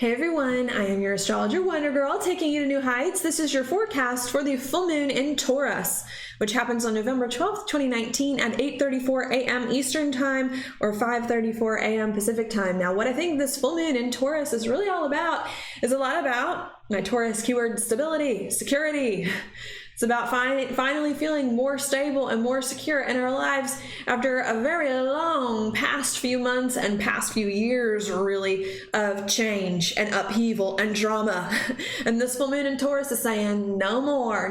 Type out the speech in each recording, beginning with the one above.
Hey everyone, I am your astrologer Wonder Girl, taking you to new heights. This is your forecast for the full moon in Taurus, which happens on November 12th, 2019 at 8:34 a.m. Eastern Time or 5:34 a.m. Pacific Time. Now, what I think this full moon in Taurus is really all about is a lot about my Taurus keyword: stability, security. It's about finally feeling more stable and more secure in our lives after a very long past few months and past few years, really, of change and upheaval and drama. And this full moon in Taurus is saying no more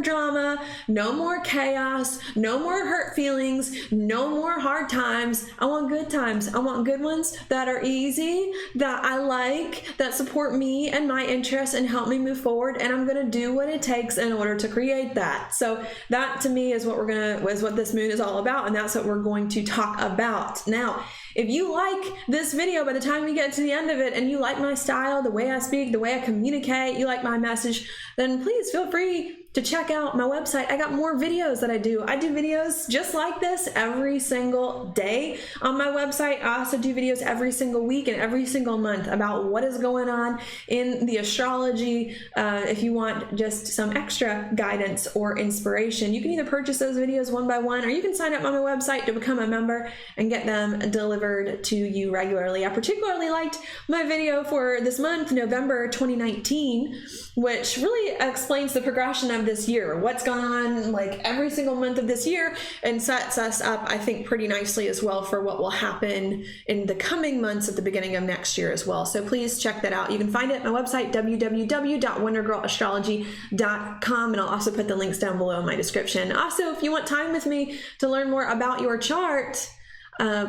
drama, no more chaos, no more hurt feelings, no more hard times. I want good times. I want good ones that are easy, that I like, that support me and my interests and help me move forward. And I'm going to do what it takes in order to create that. So that to me is what what this moon is all about, and that's what we're going to talk about. Now, if you like this video, by the time we get to the end of it, and you like my style, the way I speak, the way I communicate, you like my message, then please feel free to check out my website. I got more videos that I do. I do videos just like this every single day on my website. I also do videos every single week and every single month about what is going on in the astrology. If you want just some extra guidance or inspiration, you can either purchase those videos one by one, or you can sign up on my website to become a member and get them delivered to you regularly. I particularly liked my video for this month, November 2019, which really explains the progression of this year, what's gone on like every single month of this year, and sets us up, I think, pretty nicely as well for what will happen in the coming months at the beginning of next year as well. So please check that out. You can find it at my website, www.wondergirlastrology.com, and I'll also put the links down below in my description. Also, if you want time with me to learn more about your chart,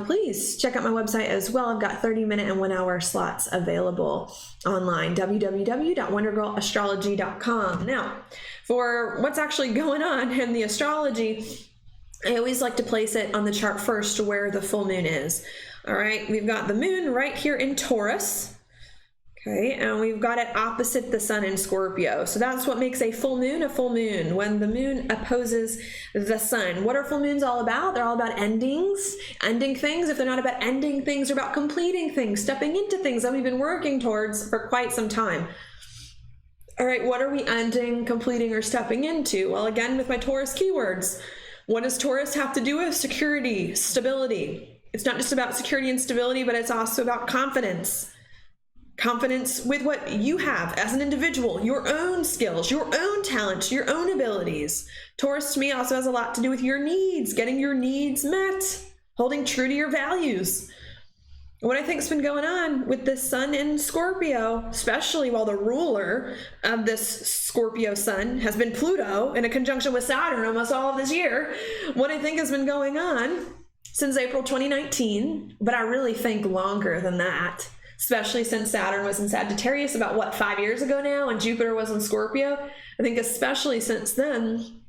please check out my website as well. I've got 30-minute and 1-hour slots available online, www.wondergirlastrology.com. Now, for what's actually going on in the astrology, I always like to place it on the chart first where the full moon is. All right, we've got the moon right here in Taurus. Okay, and we've got it opposite the sun in Scorpio. So that's what makes a full moon, when the moon opposes the sun. What are full moons all about? They're all about endings, ending things. If they're not about ending things, they're about completing things, stepping into things that we've been working towards for quite some time. All right, what are we ending, completing, or stepping into? Well, again, with my Taurus keywords, what does Taurus have to do with security, stability? It's not just about security and stability, but it's also about confidence. Confidence with what you have as an individual, your own skills, your own talents, your own abilities. Taurus to me also has a lot to do with your needs, getting your needs met, holding true to your values. What I think has been going on with this sun in Scorpio, especially while the ruler of this Scorpio sun has been Pluto in a conjunction with Saturn almost all of this year, what I think has been going on since April 2019, but I really think longer than that, especially since Saturn was in Sagittarius about, 5 years ago now, and Jupiter was in Scorpio. I think especially since then,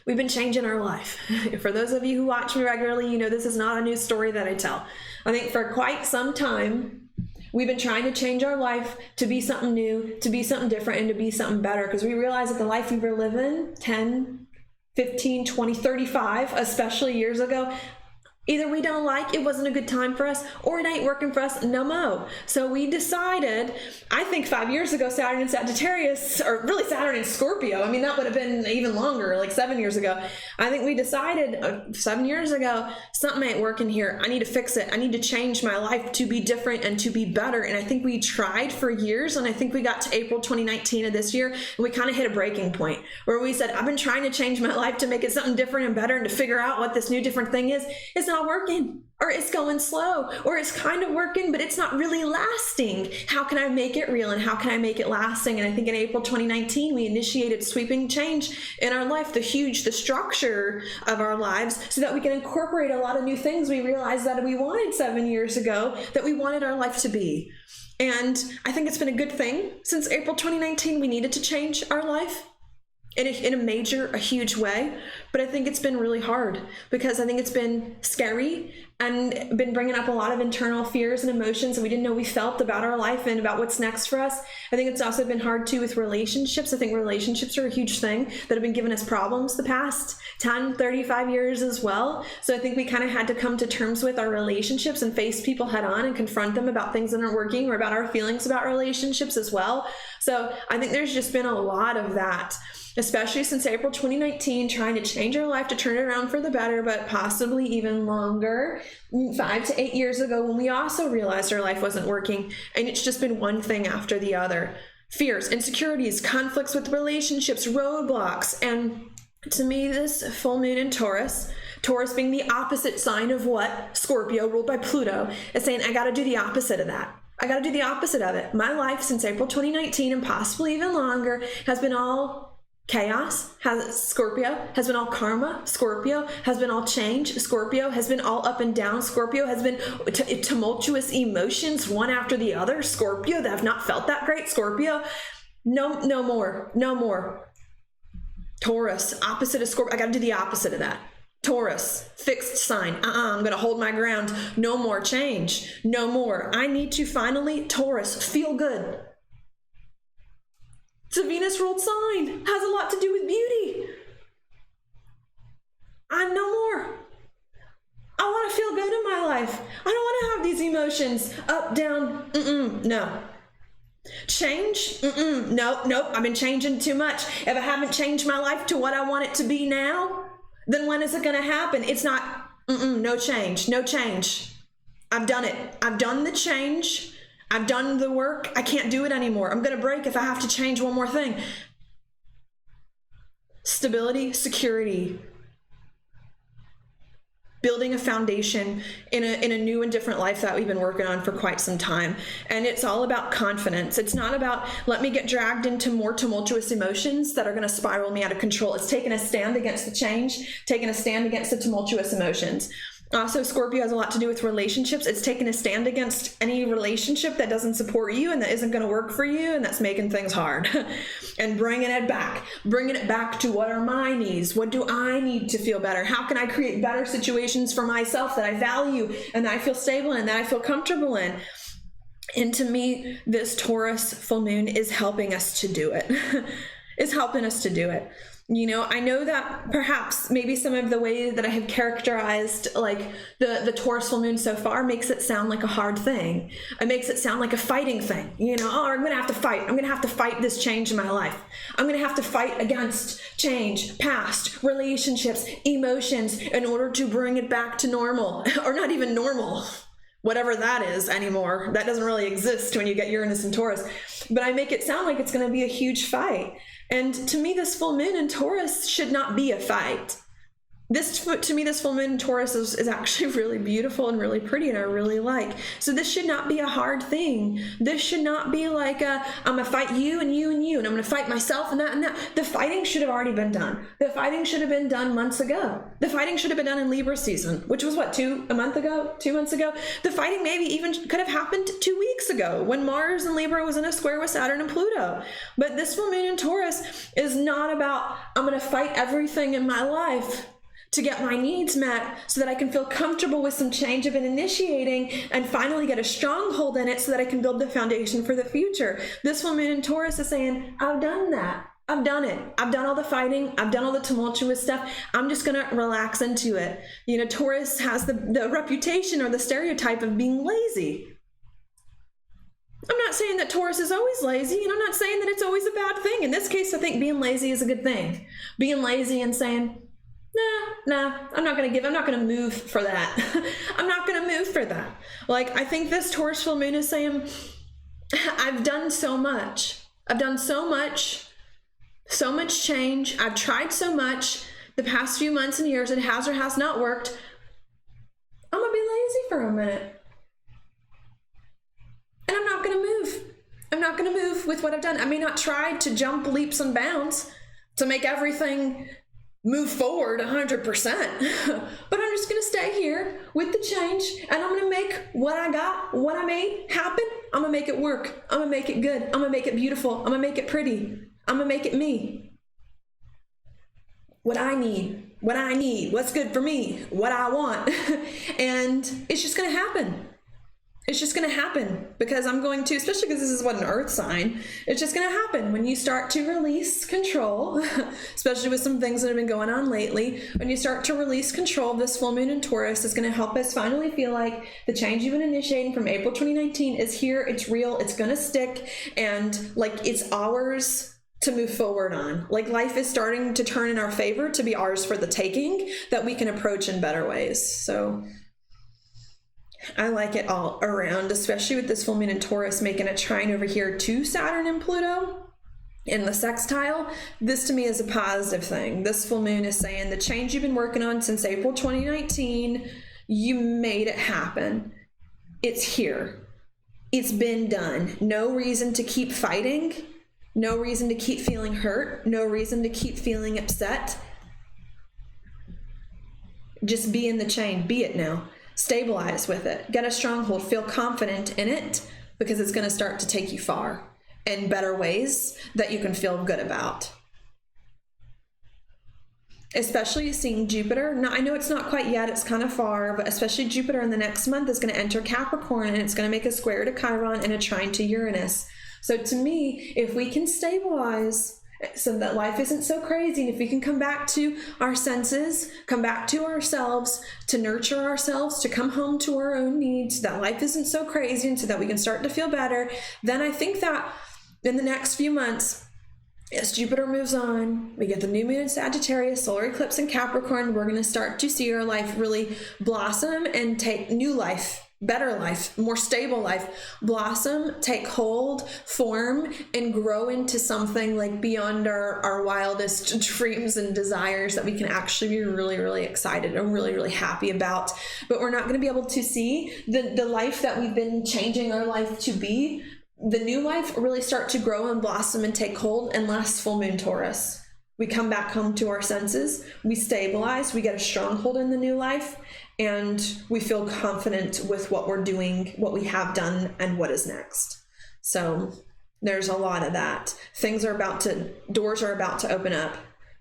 we've been changing our life. For those of you who watch me regularly, you know this is not a new story that I tell. I think for quite some time, we've been trying to change our life to be something new, to be something different, and to be something better, because we realize that the life we were living 10, 15, 20, 35, especially years ago, either we don't like, it wasn't a good time for us, or it ain't working for us no mo. So we decided, I think 5 years ago, Saturn in Sagittarius, or really Saturn in Scorpio, I mean, that would have been even longer, like 7 years ago. I think we decided 7 years ago, something ain't working here. I need to fix it. I need to change my life to be different and to be better. And I think we tried for years, and I think we got to April 2019 of this year, and we kind of hit a breaking point where we said, I've been trying to change my life to make it something different and better and to figure out what this new different thing is. It's not working, or it's going slow, or it's kind of working, but it's not really lasting. How can I make it real, and how can I make it lasting? And I think in April 2019, we initiated sweeping change in our life, the structure of our lives, so that we can incorporate a lot of new things we realized that we wanted 7 years ago, that we wanted our life to be. And I think it's been a good thing. Since April 2019, we needed to change our life. in a huge way. But I think it's been really hard because I think it's been scary and been bringing up a lot of internal fears and emotions that we didn't know we felt about our life and about what's next for us. I think it's also been hard too with relationships. I think relationships are a huge thing that have been giving us problems the past 10, 35 years as well. So I think we kind of had to come to terms with our relationships and face people head on and confront them about things that aren't working or about our feelings about relationships as well. So I think there's just been a lot of that, especially since April 2019, trying to change our life to turn it around for the better, but possibly even longer, 5 to 8 years ago, when we also realized our life wasn't working. And it's just been one thing after the other. Fears, insecurities, conflicts with relationships, roadblocks. And to me, this full moon in Taurus being the opposite sign of what Scorpio, ruled by Pluto, is saying, I got to do the opposite of that. I got to do the opposite of it. My life since April 2019 and possibly even longer has been all chaos. Scorpio has been all karma. Scorpio has been all change. Scorpio has been all up and down. Scorpio has been tumultuous emotions one after the other. Scorpio that have not felt that great. Scorpio, no more. Taurus, opposite of Scorpio. I got to do the opposite of that. Taurus, fixed sign. I'm going to hold my ground. No more change. No more. I need to finally, Taurus, feel good. It's a Venus ruled sign. Has a lot to do with beauty. I'm no more. I want to feel good in my life. I don't want to have these emotions up, down. No. Change? Nope. I've been changing too much. If I haven't changed my life to what I want it to be now, then when is it going to happen? It's not, no change. I've done it. I've done the change. I've done the work. I can't do it anymore. I'm going to break if I have to change one more thing. Stability, security. Building a foundation in a new and different life that we've been working on for quite some time. And it's all about confidence. It's not about, let me get dragged into more tumultuous emotions that are going to spiral me out of control. It's taking a stand against the change, taking a stand against the tumultuous emotions. Also, Scorpio has a lot to do with relationships. It's taking a stand against any relationship that doesn't support you and that isn't going to work for you and that's making things hard. And bringing it back to what are my needs? What do I need to feel better? How can I create better situations for myself that I value and that I feel stable in, that I feel comfortable in? And to me, this Taurus full moon is helping us to do it. It's helping us to do it. You know, I know that perhaps maybe some of the way that I have characterized like the Taurus full moon so far makes it sound like a hard thing. It makes it sound like a fighting thing. You know, I'm going to have to fight. I'm going to have to fight this change in my life. I'm going to have to fight against change, past, relationships, emotions in order to bring it back to normal or not even normal. Whatever that is anymore. That doesn't really exist when you get Uranus and Taurus. But I make it sound like it's going to be a huge fight. And to me, this full moon in Taurus should not be a fight. To me, this full moon in Taurus is actually really beautiful and really pretty, and I really like. So this should not be a hard thing. This should not be like, I'm going to fight you and you and you, and I'm going to fight myself and that and that. The fighting should have already been done. The fighting should have been done months ago. The fighting should have been done in Libra season, which was what, 2 months ago? The fighting maybe even could have happened 2 weeks ago when Mars in Libra was in a square with Saturn and Pluto. But this full moon in Taurus is not about, I'm going to fight everything in my life to get my needs met so that I can feel comfortable with some change I've been initiating and finally get a stronghold in it so that I can build the foundation for the future. This full moon in Taurus is saying, I've done that. I've done it. I've done all the fighting. I've done all the tumultuous stuff. I'm just going to relax into it. You know, Taurus has the reputation or the stereotype of being lazy. I'm not saying that Taurus is always lazy, and I'm not saying that it's always a bad thing. In this case, I think being lazy is a good thing. Being lazy and saying, nah, I'm not going to move for that. I'm not going to move for that. Like, I think this Taurus full moon is saying, I've done so much. I've done so much change. I've tried so much the past few months and years. It has or has not worked. I'm going to be lazy for a minute. And I'm not going to move. I'm not going to move with what I've done. I may not try to jump leaps and bounds to make everything move forward 100%, but I'm just going to stay here with the change, and I'm going to make what I got, what I made happen. I'm going to make it work. I'm going to make it good. I'm going to make it beautiful. I'm going to make it pretty. I'm going to make it me. what I need, what's good for me, what I want. And it's just going to happen. It's just going to happen because I'm going to, especially because this is what an earth sign, it's just going to happen when you start to release control, especially with some things that have been going on lately. When you start to release control, this full moon in Taurus is going to help us finally feel like the change you've been initiating from April 2019 is here. It's real. It's going to stick. And like, it's ours to move forward on. Like, life is starting to turn in our favor, to be ours for the taking, that we can approach in better ways. So I like it all around, especially with this full moon in Taurus making a trine over here to Saturn and Pluto in the sextile. This to me is a positive thing. This full moon is saying the change you've been working on since April 2019, you made it happen. It's here. It's been done. No reason to keep fighting. No reason to keep feeling hurt. No reason to keep feeling upset. Just be in the chain. Be it now. Stabilize with it. Get a stronghold. Feel confident in it, because it's going to start to take you far in better ways that you can feel good about. Especially seeing Jupiter. Now, I know it's not quite yet, it's kind of far, but especially Jupiter in the next month is going to enter Capricorn, and it's going to make a square to Chiron and a trine to Uranus. So to me, if we can stabilize so that life isn't so crazy, and if we can come back to our senses, come back to ourselves, to nurture ourselves, to come home to our own needs, so that life isn't so crazy, and so that we can start to feel better, then I think that in the next few months, as Jupiter moves on, we get the new moon in Sagittarius, solar eclipse in Capricorn, we're going to start to see our life really blossom and take new life, better life, more stable life, blossom, take hold, form, and grow into something like beyond our wildest dreams and desires that we can actually be really, really excited and really, really happy about. But we're not going to be able to see the life that we've been changing our life to be, the new life, really start to grow and blossom and take hold unless full moon Taurus. We come back home to our senses, we stabilize, we get a stronghold in the new life, and we feel confident with what we're doing, what we have done, and what is next. So there's a lot of that. Doors are about to open up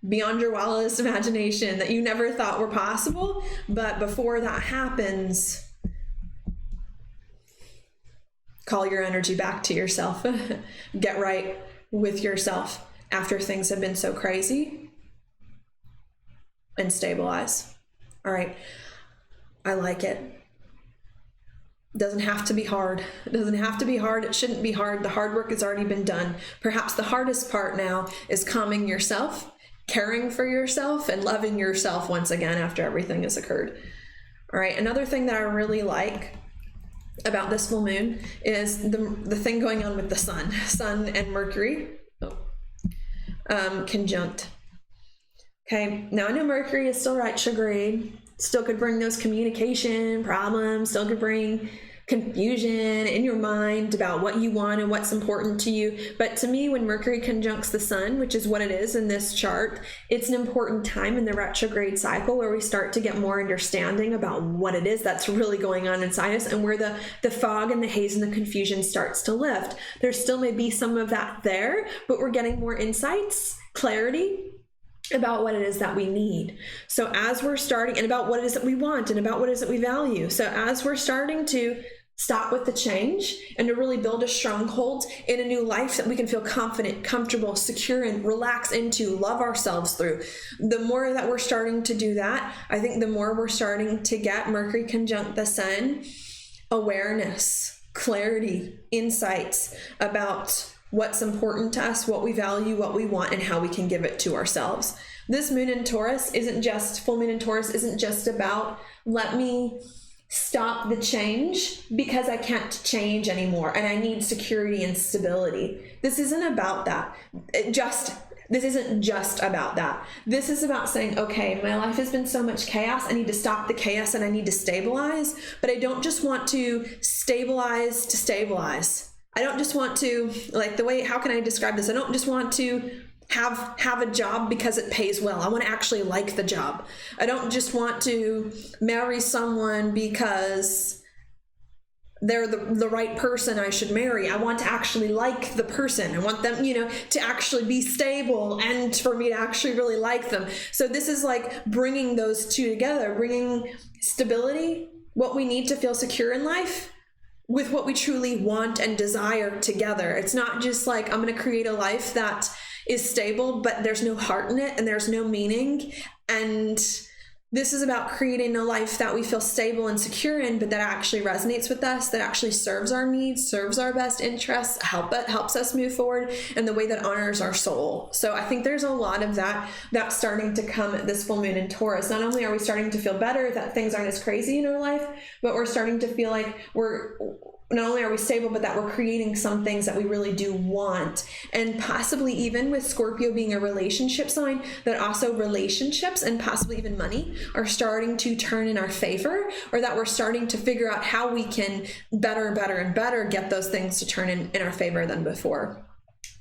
beyond your wildest imagination that you never thought were possible. But before that happens, call your energy back to yourself. Get right with yourself after things have been so crazy, and stabilize. All right. I like it. It doesn't have to be hard. It doesn't have to be hard. It shouldn't be hard. The hard work has already been done. Perhaps the hardest part now is calming yourself, caring for yourself, and loving yourself once again after everything has occurred. All right. Another thing that I really like about this full moon is the thing going on with the sun and Mercury conjunct. Okay. Now I know Mercury is still retrograde. Still could bring those communication problems, still could bring confusion in your mind about what you want and what's important to you. But to me, when Mercury conjuncts the sun, which is what it is in this chart, it's an important time in the retrograde cycle where we start to get more understanding about what it is that's really going on inside us, and where the fog and the haze and the confusion starts to lift. There still may be some of that there, but we're getting more insights, clarity about what it is that we need. So as we're starting, and about what it is that we want, and about what it is that we value. So as we're starting to stop with the change and to really build a stronghold in a new life that we can feel confident, comfortable, secure, and relax into, love ourselves through, the more that we're starting to do that, I think the more we're starting to get Mercury conjunct the sun, awareness, clarity, insights about what's important to us, what we value, what we want, and how we can give it to ourselves. This moon in Taurus full moon in Taurus isn't just about, let me stop the change because I can't change anymore and I need security and stability. This isn't about that. This isn't just about that. This is about saying, okay, my life has been so much chaos. I need to stop the chaos and I need to stabilize, but I don't just want to stabilize to stabilize. I don't just want to, how can I describe this? I don't just want to have a job because it pays well. I want to actually like the job. I don't just want to marry someone because they're the right person I should marry. I want to actually like the person. I want them, to actually be stable and for me to actually really like them. So this is like bringing those two together, bringing stability, what we need to feel secure in life, with what we truly want and desire together. It's not just like, I'm going to create a life that is stable, but there's no heart in it and there's no meaning. And this is about creating a life that we feel stable and secure in, but that actually resonates with us, that actually serves our needs, serves our best interests, helps us move forward in the way that honors our soul. So I think there's a lot of that's starting to come at this full moon in Taurus. Not only are we starting to feel better, that things aren't as crazy in our life, but we're starting to feel like not only are we stable, but that we're creating some things that we really do want. And possibly even with Scorpio being a relationship sign, that also relationships and possibly even money are starting to turn in our favor, or that we're starting to figure out how we can better get those things to turn in our favor than before.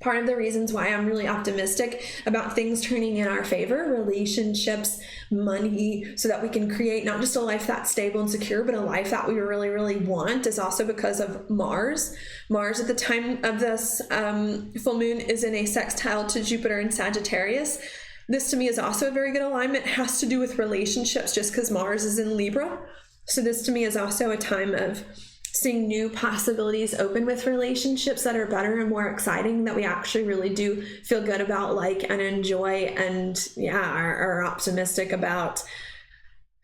Part of the reasons why I'm really optimistic about things turning in our favor, relationships, money, so that we can create not just a life that's stable and secure, but a life that we really, really want, is also because of Mars. Mars at the time of this full moon is in a sextile to Jupiter and Sagittarius. This to me is also a very good alignment. It has to do with relationships just because Mars is in Libra. So this to me is also a time of seeing new possibilities open with relationships that are better and more exciting, that we actually really do feel good about, like, and enjoy, and are optimistic about.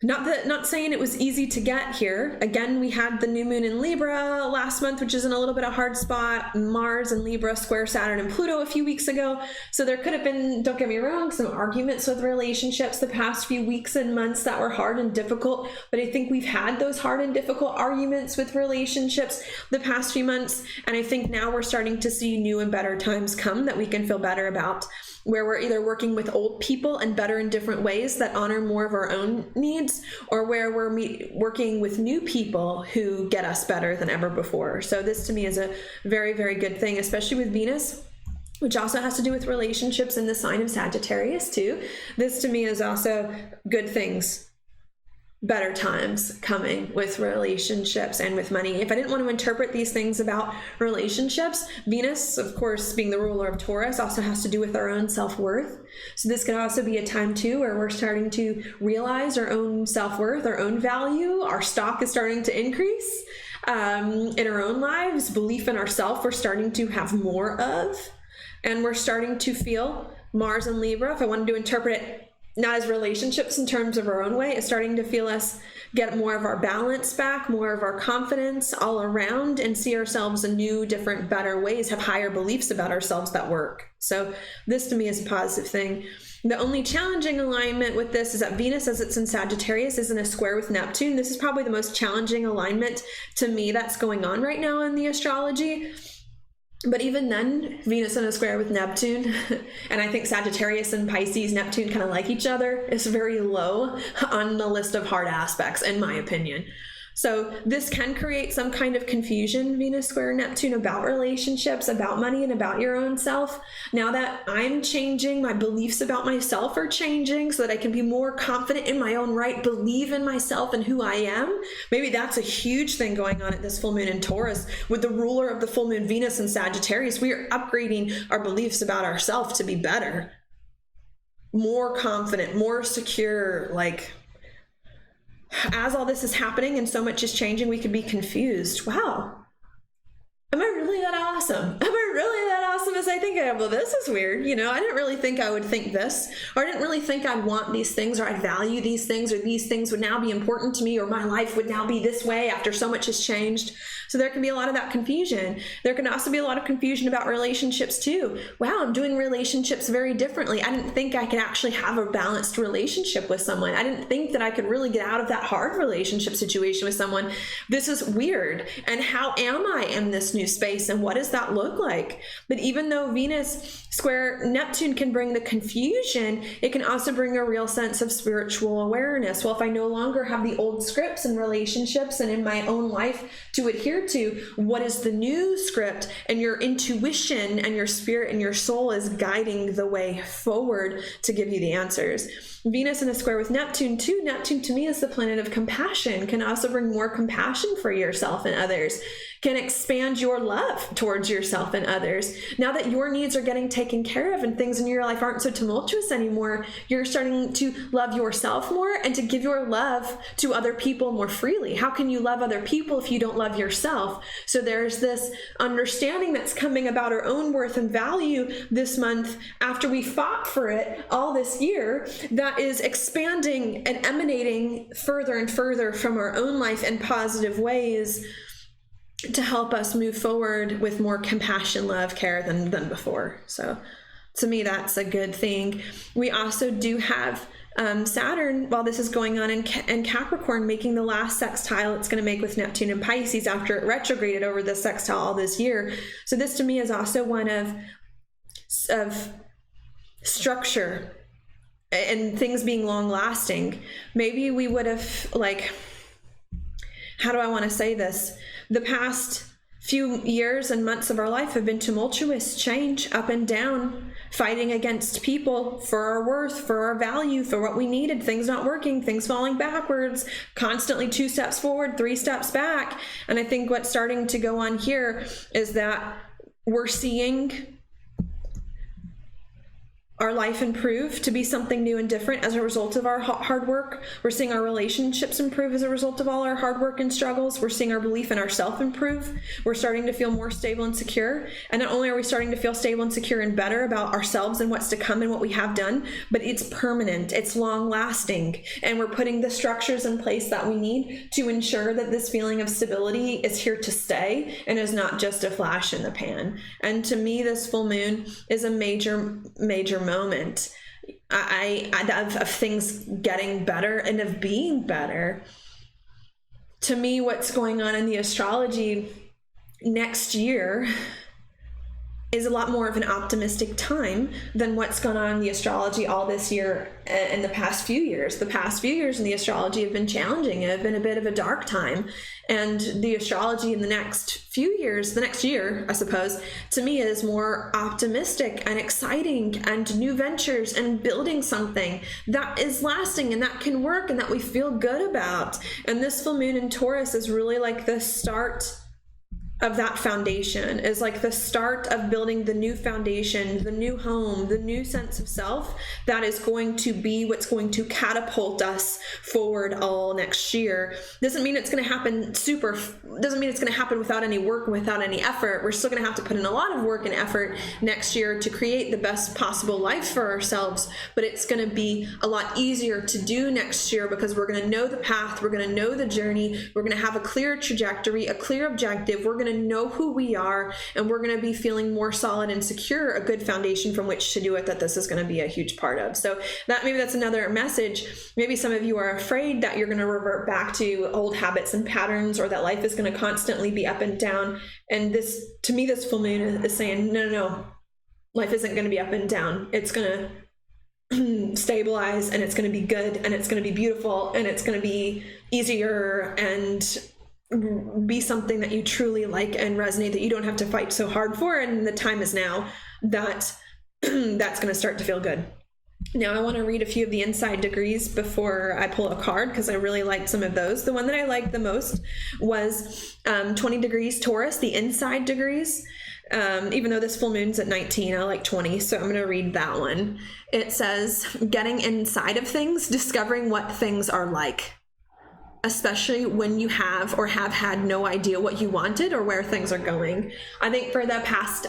Not saying it was easy to get here. Again, we had the new moon in Libra last month, which is in a little bit of hard spot. Mars and Libra square Saturn and Pluto a few weeks ago. So there could have been, don't get me wrong, some arguments with relationships the past few weeks and months that were hard and difficult. But I think we've had those hard and difficult arguments with relationships the past few months. And I think now we're starting to see new and better times come that we can feel better about, where we're either working with old people and better in different ways that honor more of our own needs, or where we're working with new people who get us better than ever before. So this to me is a very, very good thing, especially with Venus, which also has to do with relationships in the sign of Sagittarius too. This to me is also good things, better times coming with relationships and with money. If I didn't want to interpret these things about relationships, Venus, of course, being the ruler of Taurus, also has to do with our own self-worth. So this could also be a time too where we're starting to realize our own self-worth, our own value. Our stock is starting to increase in our own lives. Belief in ourselves we're starting to have more of, and we're starting to feel Mars and Libra, if I wanted to interpret it not as relationships in terms of our own way, is starting to feel us get more of our balance back, more of our confidence all around, and see ourselves in new, different, better ways, have higher beliefs about ourselves that work. So this to me is a positive thing. The only challenging alignment with this is that Venus, as it's in Sagittarius, is in a square with Neptune. This is probably the most challenging alignment to me that's going on right now in the astrology. But even then, Venus in a square with Neptune, and I think Sagittarius and Pisces, Neptune kind of like each other, is very low on the list of hard aspects, in my opinion. So this can create some kind of confusion, Venus square Neptune, about relationships, about money, and about your own self. Now that I'm changing, my beliefs about myself are changing so that I can be more confident in my own right, believe in myself and who I am. Maybe that's a huge thing going on at this full moon in Taurus. With the ruler of the full moon, Venus in Sagittarius, we are upgrading our beliefs about ourselves to be better, more confident, more secure. Like, as all this is happening and so much is changing, we could be confused. Wow, am I really that awesome? Am I really that awesome as I think I am? Well, this is weird. I didn't really think I would think this, or I didn't really think I'd want these things, or I value these things, or these things would now be important to me, or my life would now be this way after so much has changed. So there can be a lot of that confusion. There can also be a lot of confusion about relationships too. Wow, I'm doing relationships very differently. I didn't think I could actually have a balanced relationship with someone. I didn't think that I could really get out of that hard relationship situation with someone. This is weird. And how am I in this new space? And what does that look like? But even though Venus square Neptune can bring the confusion. It can also bring a real sense of spiritual awareness. Well, if I no longer have the old scripts and relationships and in my own life to adhere to, what is the new script? And your intuition and your spirit and your soul is guiding the way forward to give you the answers. Venus in a square with Neptune too. Neptune to me is the planet of compassion, can also bring more compassion for yourself and others, can expand your love towards yourself and others. Now that your needs are getting taken care of and things in your life aren't so tumultuous anymore, you're starting to love yourself more and to give your love to other people more freely. How can you love other people if you don't love yourself? So there's this understanding that's coming about our own worth and value this month after we fought for it all this year, that is expanding and emanating further and further from our own life in positive ways to help us move forward with more compassion, love, care than before. So to me, that's a good thing. We also do have Saturn, while this is going on in Capricorn, making the last sextile it's going to make with Neptune and Pisces after it retrograded over the sextile all this year. So this to me is also one of structure and things being long lasting. Maybe we would have, like, how do I want to say this? The past few years and months of our life have been tumultuous, change, up and down, fighting against people for our worth, for our value, for what we needed, things not working, things falling backwards, constantly 2 steps forward, 3 steps back. And I think what's starting to go on here is that we're seeing our life improve to be something new and different as a result of our hard work. We're seeing our relationships improve as a result of all our hard work and struggles. We're seeing our belief in ourselves improve. We're starting to feel more stable and secure. And not only are we starting to feel stable and secure and better about ourselves and what's to come and what we have done, but it's permanent, it's long lasting. And we're putting the structures in place that we need to ensure that this feeling of stability is here to stay and is not just a flash in the pan. And to me, this full moon is a major moment of things getting better and of being better. To me, what's going on in the astrology next year is a lot more of an optimistic time than what's gone on in the astrology all this year and the past few years. The past few years in the astrology have been challenging. It have been a bit of a dark time. And the astrology in the next few years, the next year, I suppose, to me is more optimistic and exciting and new ventures and building something that is lasting and that can work and that we feel good about. And this full moon in Taurus is really like the start of that foundation, is like the start of building the new foundation, the new home, the new sense of self that is going to be what's going to catapult us forward all next year. Doesn't mean it's going to happen doesn't mean it's going to happen without any work, without any effort. We're still going to have to put in a lot of work and effort next year to create the best possible life for ourselves, but it's going to be a lot easier to do next year because we're going to know the path, we're going to know the journey, we're going to have a clear trajectory, a clear objective, we're going to know who we are, and we're going to be feeling more solid and secure, a good foundation from which to do it, that this is going to be a huge part of. So maybe that's another message. Maybe some of you are afraid that you're going to revert back to old habits and patterns, or that life is going to constantly be up and down. And this, to me, this full moon is saying, no, life isn't going to be up and down. It's going to stabilize, and it's going to be good, and it's going to be beautiful, and it's going to be easier and be something that you truly like and resonate, that you don't have to fight so hard for. And the time is now that that's going to start to feel good. Now I want to read a few of the inside degrees before I pull a card, because I really liked some of those. The one that I liked the most was 20 degrees Taurus, the inside degrees. Even though this full moon's at 19, I like 20, so I'm going to read that one. It says, getting inside of things, discovering what things are like, especially when you have or have had no idea what you wanted or where things are going. I think for the past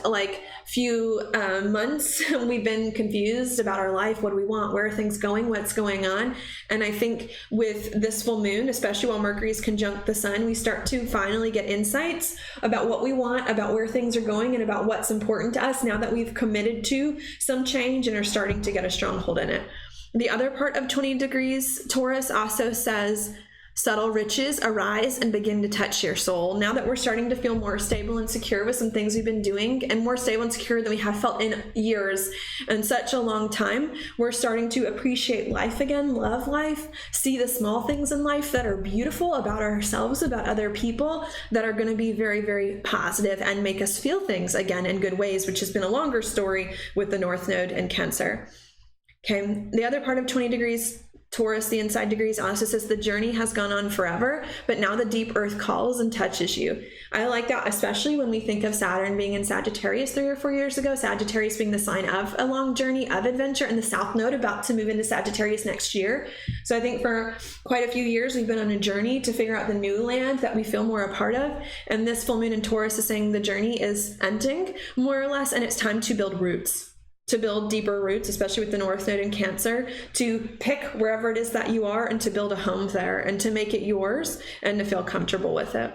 few months, we've been confused about our life. What do we want? Where are things going? What's going on? And I think with this full moon, especially while Mercury is conjunct the sun, we start to finally get insights about what we want, about where things are going, and about what's important to us now that we've committed to some change and are starting to get a stronghold in it. The other part of 20 degrees Taurus also says, Subtle riches arise and begin to touch your soul. Now that we're starting to feel more stable and secure with some things we've been doing, and more stable and secure than we have felt in years and such a long time, we're starting to appreciate life again, love life, see the small things in life that are beautiful about ourselves, about other people, that are going to be very, very positive and make us feel things again in good ways, which has been a longer story with the North Node and Cancer. Okay, the other part of 20 degrees Taurus, the inside degrees, also says the journey has gone on forever, but now the deep earth calls and touches you. I like that, especially when we think of Saturn being in Sagittarius 3 or 4 years ago, Sagittarius being the sign of a long journey of adventure, and the South Node about to move into Sagittarius next year. So I think for quite a few years, we've been on a journey to figure out the new land that we feel more a part of. And this full moon in Taurus is saying the journey is ending, more or less, and it's time to build roots. To build deeper roots, especially with the North Node in Cancer, to pick wherever it is that you are and to build a home there and to make it yours and to feel comfortable with it.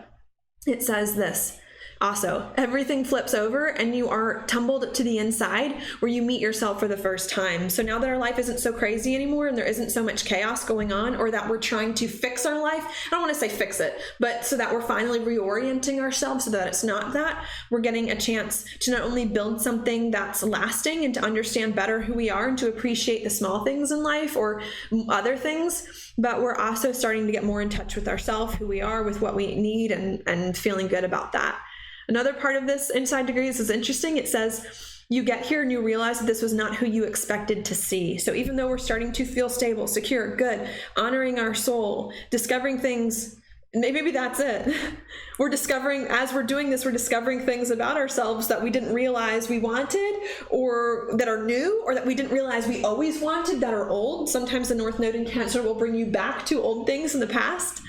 It says this. Also, everything flips over and you are tumbled to the inside where you meet yourself for the first time. So now that our life isn't so crazy anymore and there isn't so much chaos going on, or that we're trying to fix our life, I don't want to say fix it, but so that we're finally reorienting ourselves so that it's not that, we're getting a chance to not only build something that's lasting and to understand better who we are and to appreciate the small things in life or other things, but we're also starting to get more in touch with ourselves, who we are, with what we need, and feeling good about that. Another part of this inside degrees is interesting. It says you get here and you realize that this was not who you expected to see. So even though we're starting to feel stable, secure, good, honoring our soul, discovering things, maybe that's it. We're discovering, as we're doing this, we're discovering things about ourselves that we didn't realize we wanted, or that are new, or that we didn't realize we always wanted, that are old. Sometimes the North Node in Cancer will bring you back to old things in the past.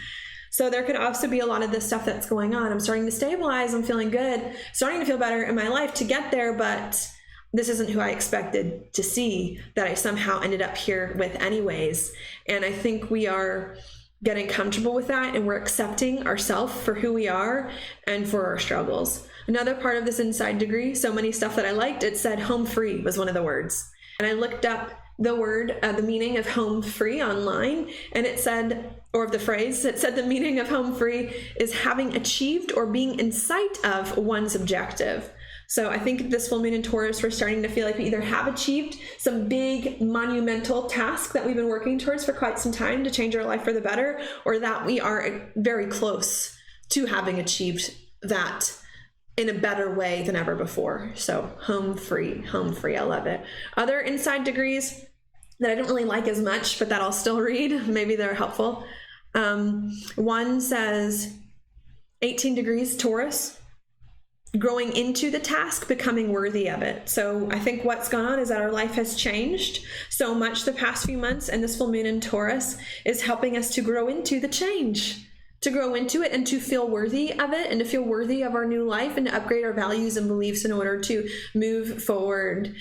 So there could also be a lot of this stuff that's going on. I'm starting to stabilize, I'm feeling good, starting to feel better in my life to get there, but this isn't who I expected to see, that I somehow ended up here with anyways. And I think we are getting comfortable with that, and we're accepting ourselves for who we are and for our struggles. Another part of this inside degree, so many stuff that I liked, it said home free was one of the words. And I looked up the word, the meaning of home free online, and it said, or of the phrase, it said the meaning of home free is having achieved or being in sight of one's objective. So I think this full moon in Taurus, we're starting to feel like we either have achieved some big monumental task that we've been working towards for quite some time to change our life for the better, or that we are very close to having achieved that in a better way than ever before. So home free, I love it. Other inside degrees that I didn't really like as much, but that I'll still read, maybe they're helpful. One says 18 degrees Taurus, growing into the task, becoming worthy of it. So I think what's gone on is that our life has changed so much the past few months, and this full moon in Taurus is helping us to grow into the change, to grow into it and to feel worthy of it, and to feel worthy of our new life, and to upgrade our values and beliefs in order to move forward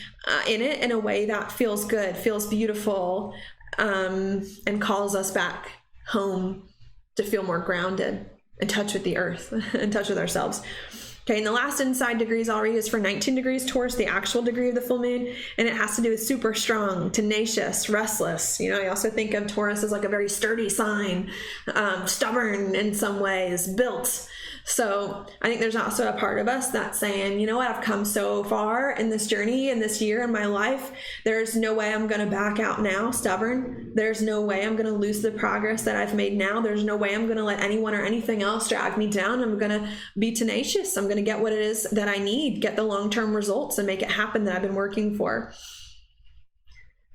in it in a way that feels good, feels beautiful, and calls us back home to feel more grounded, in touch with the earth, in touch with ourselves. Okay, and the last inside degrees I'll read is for 19 degrees Taurus, the actual degree of the full moon, and it has to do with super strong, tenacious, restless. You know, I also think of Taurus as like a very sturdy sign, stubborn in some ways, built. So I think there's also a part of us that's saying, you know what, I've come so far in this journey, in this year in my life, there's no way I'm going to back out now, stubborn. There's no way I'm going to lose the progress that I've made now. There's no way I'm going to let anyone or anything else drag me down. I'm going to be tenacious. I'm going to get what it is that I need, get the long-term results and make it happen that I've been working for.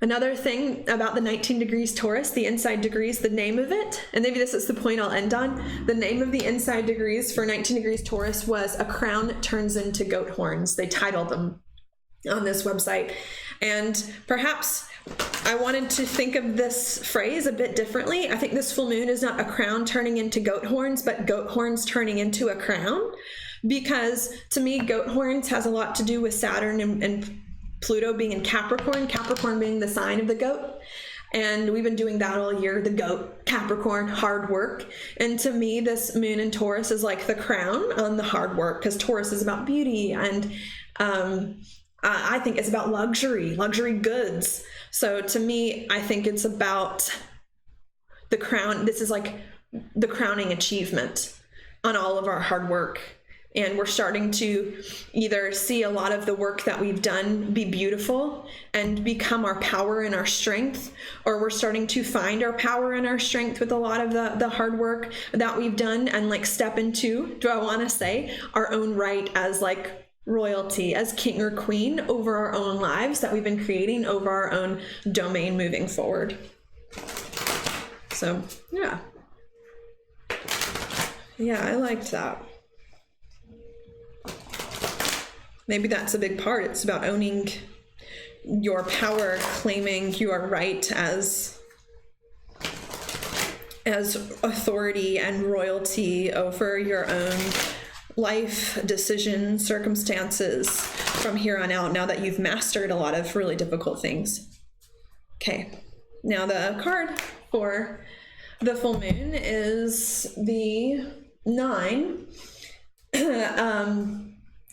Another thing about the 19 degrees Taurus, the inside degrees, the name of it, and maybe this is the point I'll end on, the name of the inside degrees for 19 degrees Taurus was A Crown Turns into Goat Horns. They titled them on this website. And perhaps I wanted to think of this phrase a bit differently. I think this full moon is not a crown turning into goat horns, but goat horns turning into a crown. Because to me, goat horns has a lot to do with Saturn and Pluto being in Capricorn, Capricorn being the sign of the goat. And we've been doing that all year, the goat, Capricorn, hard work. And to me, this moon in Taurus is like the crown on the hard work, because Taurus is about beauty, and I think it's about luxury goods. So to me, I think it's about the crown. This is like the crowning achievement on all of our hard work. And we're starting to either see a lot of the work that we've done be beautiful and become our power and our strength, or we're starting to find our power and our strength with a lot of the hard work that we've done and like step into, do I want to say, our own right as like royalty, as king or queen over our own lives that we've been creating over our own domain moving forward. So yeah, I liked that. Maybe that's a big part. It's about owning your power, claiming your right as authority and royalty over your own life, decisions, circumstances from here on out, now that you've mastered a lot of really difficult things. Okay, now the card for the full moon is the 9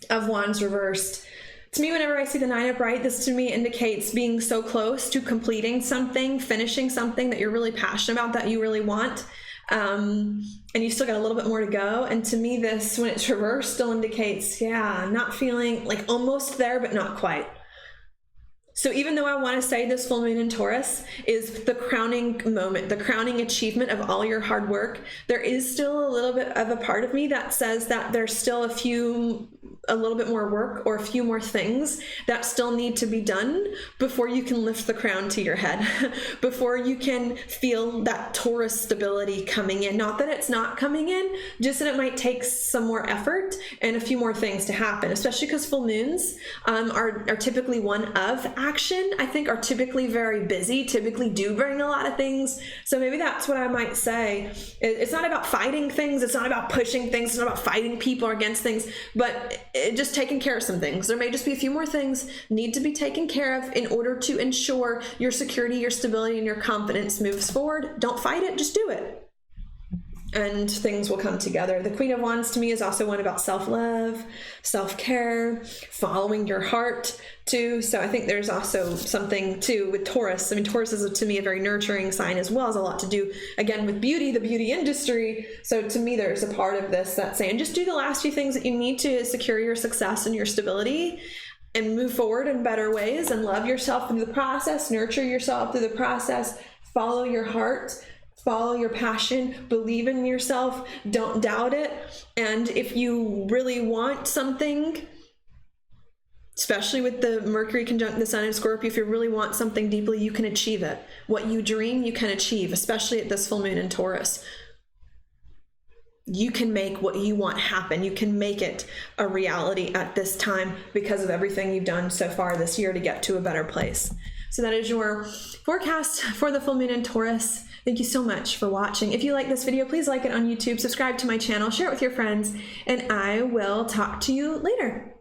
of Wands reversed. To me, whenever I see the 9 upright, this to me indicates being so close to completing something, finishing something that you're really passionate about, that you really want, and you still got a little bit more to go. And to me, this, when it's reversed, still indicates, not feeling like almost there, but not quite. So even though I want to say this full moon in Taurus is the crowning moment, the crowning achievement of all your hard work, there is still a little bit of a part of me that says that there's still a little bit more work or a few more things that still need to be done before you can lift the crown to your head, before you can feel that Taurus stability coming in. Not that it's not coming in, just that it might take some more effort and a few more things to happen, especially because full moons are typically one of action, I think, are typically very busy, typically do bring a lot of things. So maybe that's what I might say. It's not about fighting things. It's not about pushing things. It's not about fighting people or against things, but just taking care of some things. There may just be a few more things need to be taken care of in order to ensure your security, your stability, and your confidence moves forward. Don't fight it, just do it. And things will come together. The Queen of Wands to me is also one about self-love, self-care, following your heart too. So I think there's also something too with Taurus. I mean, Taurus is to me a very nurturing sign as well, as a lot to do again with beauty, the beauty industry. So to me, there's a part of this that's saying just do the last few things that you need to secure your success and your stability and move forward in better ways, and love yourself through the process, nurture yourself through the process, follow your heart, follow your passion, believe in yourself, don't doubt it. And if you really want something, especially with the Mercury conjunct the Sun in Scorpio, if you really want something deeply, you can achieve it. What you dream, you can achieve, especially at this full moon in Taurus. You can make what you want happen. You can make it a reality at this time because of everything you've done so far this year to get to a better place. So that is your forecast for the full moon in Taurus. Thank you so much for watching. If you like this video, please like it on YouTube, subscribe to my channel, share it with your friends, and I will talk to you later.